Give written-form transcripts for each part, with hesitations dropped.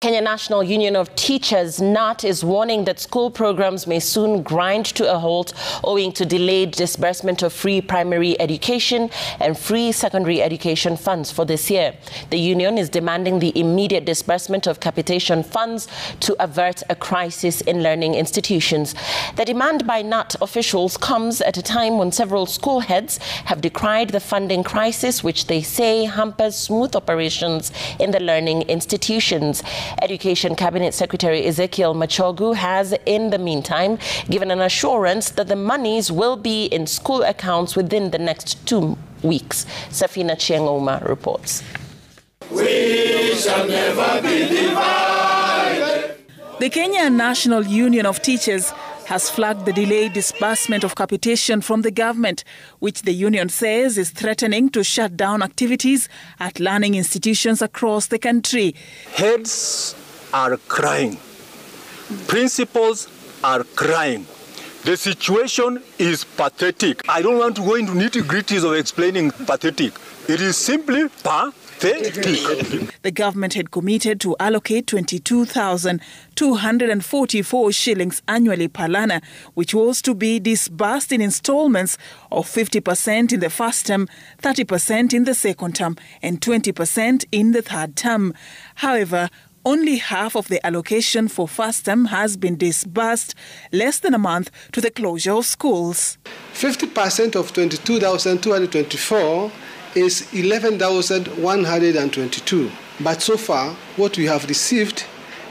Kenya National Union of Teachers, KNUT, is warning that school programs may soon grind to a halt owing to delayed disbursement of free primary education and free secondary education funds for this year. The union is demanding the immediate disbursement of capitation funds to avert a crisis in learning institutions. The demand by KNUT officials comes at a time when several school heads have decried the funding crisis, which they say hampers smooth operations in the learning institutions. Education Cabinet Secretary Ezekiel Machogu has, in the meantime, given an assurance that the monies will be in school accounts within the next 2 weeks. Safina Chiengoma reports. We shall never be divided. The Kenya National Union of Teachers has flagged the delayed disbursement of capitation from the government, which the union says is threatening to shut down activities at learning institutions across the country. Heads are crying. Principals are crying. The situation is pathetic. I don't want to go into nitty-gritties of explaining pathetic. It is simply pathetic. The government had committed to allocate 22,244 shillings annually per learner, which was to be disbursed in installments of 50% in the first term, 30% in the second term, and 20% in the third term. However, only half of the allocation for first term has been disbursed, less than a month to the closure of schools. 50% of 22,224 is 11,122. But so far, what we have received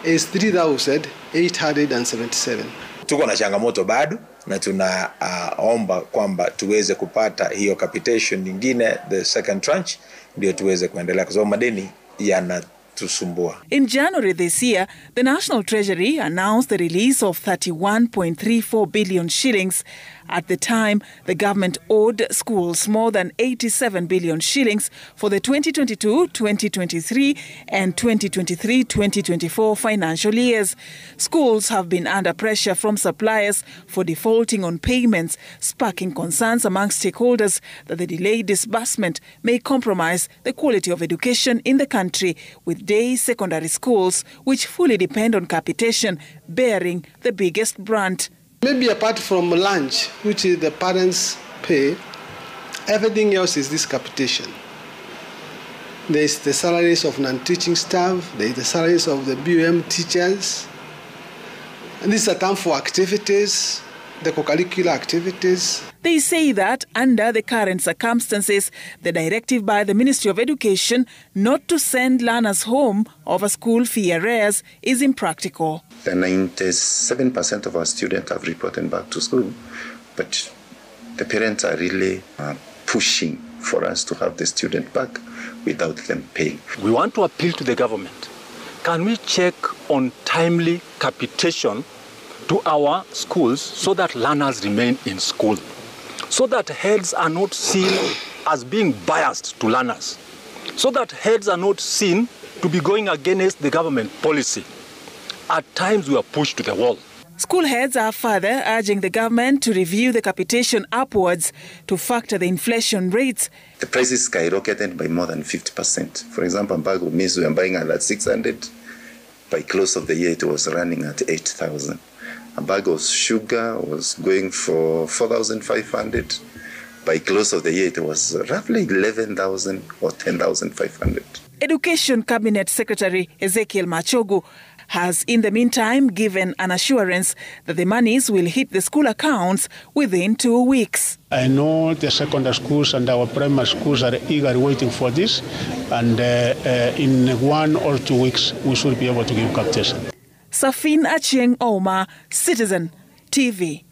is 3,877. Tuko na changamoto bado na tunaomba kwamba tuweze kupata hiyo capitation nyingine, the second tranche, ndio tuweze kuendelea kwa sababu madeni yanatusumbua. In January this year, the National Treasury announced the release of 31.34 billion shillings. At the time, the government owed schools more than 87 billion shillings for the 2022-2023 and 2023-2024 financial years. Schools have been under pressure from suppliers for defaulting on payments, sparking concerns among stakeholders that the delayed disbursement may compromise the quality of education in the country, with day secondary schools, which fully depend on capitation, bearing the biggest brunt. Maybe apart from lunch, which is the parents pay, everything else is this capitation. There is the salaries of non-teaching staff, there is the salaries of the BUM teachers, and this is a time for activities, the co-curricular activities. They say that under the current circumstances, the directive by the Ministry of Education not to send learners home over school fee arrears is impractical. 97% of our students have reported back to school, but the parents are really pushing for us to have the student back without them paying. We want to appeal to the government. Can we check on timely capitation to our schools so that learners remain in school, so that heads are not seen as being biased to learners, so that heads are not seen to be going against the government policy. At times we are pushed to the wall. School heads are further urging the government to review the capitation upwards to factor the inflation rates. The prices skyrocketed by more than 50%. For example, a bag of maize we were buying at 600. By close of the year, it was running at 8,000. A bag of sugar was going for 4,500. By close of the year, it was roughly 11,000 or 10,500. Education Cabinet Secretary Ezekiel Machogu has in the meantime given an assurance that the monies will hit the school accounts within 2 weeks. I know the secondary schools and our primary schools are eagerly waiting for this, and in 1 or 2 weeks we should be able to give capitation. Safina Chiengoma, Citizen TV.